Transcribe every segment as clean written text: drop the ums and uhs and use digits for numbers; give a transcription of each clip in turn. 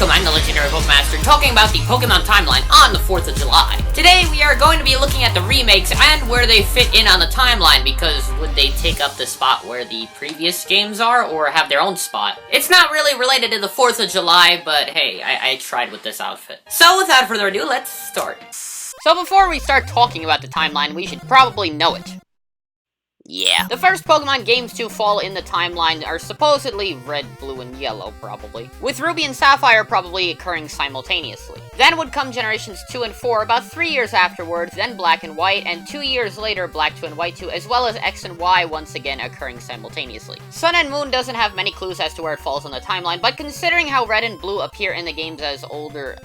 Welcome, I'm the Legendary PokéMaster, talking about the Pokemon timeline on the 4th of July. Today, we are going to be looking at the remakes and where they fit in on the timeline, because would they take up the spot where the previous games are, or have their own spot? It's not really related to the 4th of July, but hey, I tried with this outfit. So without further ado, let's start. So before we start talking about the timeline, we should probably know it. Yeah. The first Pokemon games to fall in the timeline are supposedly Red, Blue, and Yellow, probably, with Ruby and Sapphire probably occurring simultaneously. Then would come Generations 2 and 4 about 3 years afterwards, then Black and White, and 2 years later Black 2 and White 2, as well as X and Y once again occurring simultaneously. Sun and Moon doesn't have many clues as to where it falls on the timeline, but considering how Red and Blue appear in the games as older,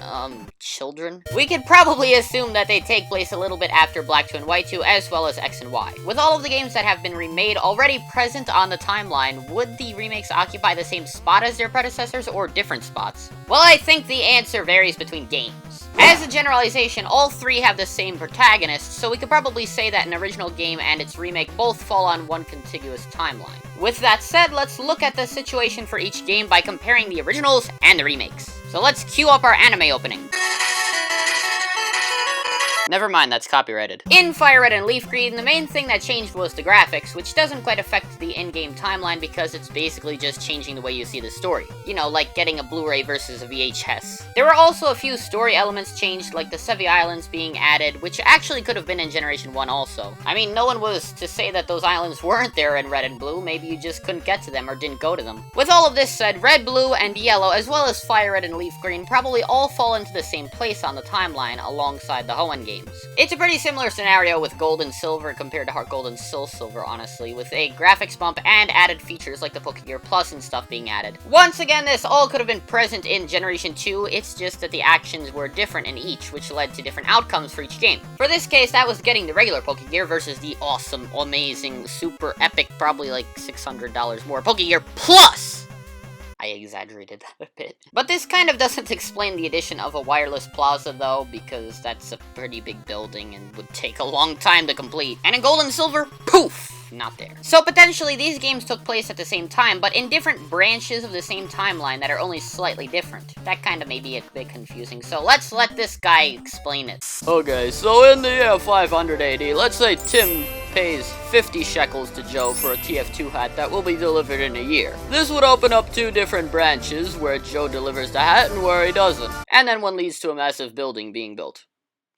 children, we could probably assume that they take place a little bit after Black 2 and White 2, as well as X and Y. With all of the games that have been remade already present on the timeline, would the remakes occupy the same spot as their predecessors, or different spots? Well, I think the answer varies between games. As a generalization, all three have the same protagonist, so we could probably say that an original game and its remake both fall on one contiguous timeline. With that said, let's look at the situation for each game by comparing the originals and the remakes. So let's cue up our anime opening. Never mind, that's copyrighted. In FireRed and LeafGreen, the main thing that changed was the graphics, which doesn't quite affect the in-game timeline because it's basically just changing the way you see the story. You know, like getting a Blu-ray versus a VHS. There were also a few story elements changed, like the Sevi Islands being added, which actually could have been in Generation 1 also. I mean, no one was to say that those islands weren't there in Red and Blue, maybe you just couldn't get to them or didn't go to them. With all of this said, Red, Blue, and Yellow, as well as FireRed and LeafGreen, probably all fall into the same place on the timeline alongside the Hoenn games. It's a pretty similar scenario with Gold and Silver compared to HeartGold and SoulSilver, honestly, with a graphics bump and added features like the Pokégear Plus and stuff being added. Once again, this all could have been present in Generation 2, it's just that the actions were different in each, which led to different outcomes for each game. For this case, that was getting the regular Pokégear versus the awesome, amazing, super epic, probably like $600 more Pokégear Plus! I exaggerated that a bit. But this kind of doesn't explain the addition of a wireless Plaza though, because that's a pretty big building and would take a long time to complete. And in Gold and Silver, poof! Not there. So potentially these games took place at the same time, but in different branches of the same timeline that are only slightly different. That kind of may be a bit confusing, so let's let this guy explain it. Okay, so in the year 500 AD, let's say Tim pays 50 shekels to Joe for a TF2 hat that will be delivered in a year. This would open up two different branches, where Joe delivers the hat and where he doesn't. And then one leads to a massive building being built.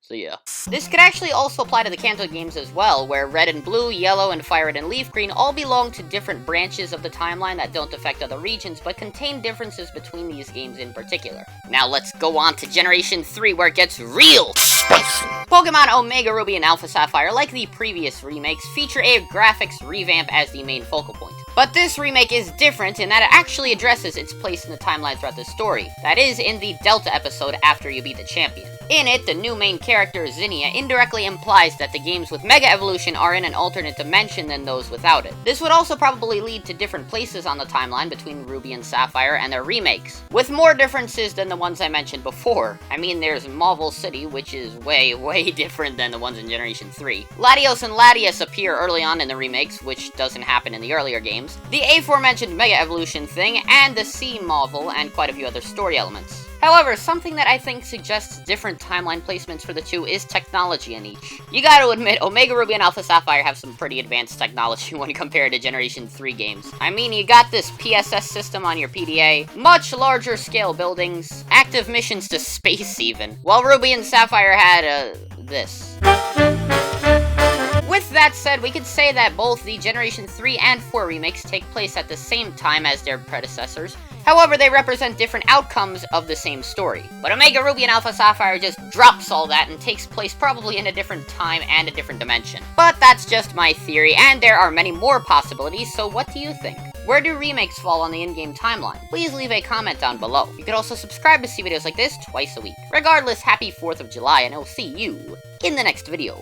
So yeah. This could actually also apply to the Kanto games as well, where Red and Blue, Yellow, and FireRed and LeafGreen all belong to different branches of the timeline that don't affect other regions, but contain differences between these games in particular. Now let's go on to Generation 3, where it gets real spicy. Pokemon Omega Ruby and Alpha Sapphire, like the previous remakes, feature a graphics revamp as the main focal point. But this remake is different in that it actually addresses its place in the timeline throughout the story. That is, in the Delta episode after you beat the champion. In it, the new main character, Zinnia, indirectly implies that the games with Mega Evolution are in an alternate dimension than those without it. This would also probably lead to different places on the timeline between Ruby and Sapphire and their remakes, with more differences than the ones I mentioned before. I mean, there's Marvel City, which is way different than the ones in Generation 3. Latios and Latias appear early on in the remakes, which doesn't happen in the earlier games. The aforementioned Mega Evolution thing, and the Sea Marvel, and quite a few other story elements. However, something that I think suggests different timeline placements for the two is technology in each. You gotta admit, Omega Ruby and Alpha Sapphire have some pretty advanced technology when compared to Generation 3 games. I mean, you got this PSS system on your PDA, much larger scale buildings, active missions to space even, while Ruby and Sapphire had, this. With that said, we could say that both the Generation 3 and 4 remakes take place at the same time as their predecessors. However, they represent different outcomes of the same story. But Omega Ruby and Alpha Sapphire just drops all that and takes place probably in a different time and a different dimension. But that's just my theory, and there are many more possibilities, so what do you think? Where do remakes fall on the in-game timeline? Please leave a comment down below. You could also subscribe to see videos like this twice a week. Regardless, happy 4th of July, and I'll see you in the next video.